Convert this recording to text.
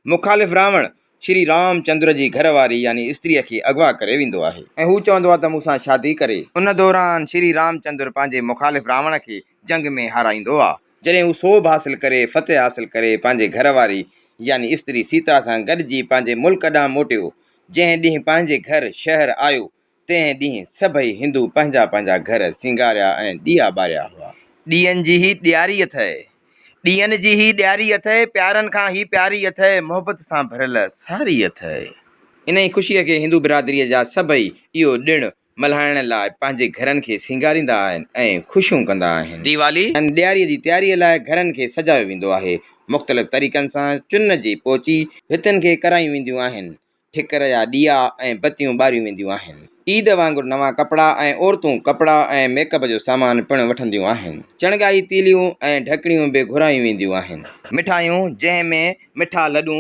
मुखालिफ़ रावण श्री रामचंद्र जी घरवारी यानी स्त्रीअ खे अगवा करे वेंदो आहे ऐं हू चवंदो आहे त मूंसां शादी करे। उन दौरान श्री रामचंद्र पंहिंजे मुखालिफ़ रावण खे जंग में हाराईंदो आहे। जॾहिं हू सोभ हासिल करे, फतेह हासिल करे, पंहिंजे घरवारी यानी स्त्री सीता सां गॾिजी पंहिंजे मुल्क ॾांहुं मोटियो, जंहिं ॾींहुं पंहिंजे घर शहर आयो, तंहिं ॾींहुं सभई हिंदू पंहिंजा पंहिंजा घर सिंगारिया ऐं ॾीआ ॿारिया हुआ। ॾींहंनि जी ही ॾियारी अथई, ॾींहंनि जी ही ॾियारी अथई, प्यारनि खां ही प्यारी अथई, मोहबत सां भरियल सारी अथई। इन ई ख़ुशीअ खे हिंदू बिरादरीअ जा सभई इहो ॾिणु मल्हाइण लाइ पंहिंजे घरनि खे सिंगारींदा आहिनि ऐं ख़ुशियूं कंदा आहिनि। दीवाली ॾियारीअ जी तयारीअ लाइ घरनि खे सजायो वेंदो आहे। मुख़्तलिफ़ तरीक़नि सां चुन जी पोची भितियुनि खे करायूं वेंदियूं आहिनि। ठिकर जा ॾीआ ऐं बतियूं ॿारियूं वेंदियूं आहिनि। ईद वांगुरु नवां कपिड़ा ऐं औरतूं कपिड़ा ऐं मेकअप जो सामान पिणु वठंदियूं आहिनि। चणगाई तीलियूं ऐं ढकणियूं बि घुरायूं वेंदियूं आहिनि। मिठाइयूं जंहिं में मिठा लॾूं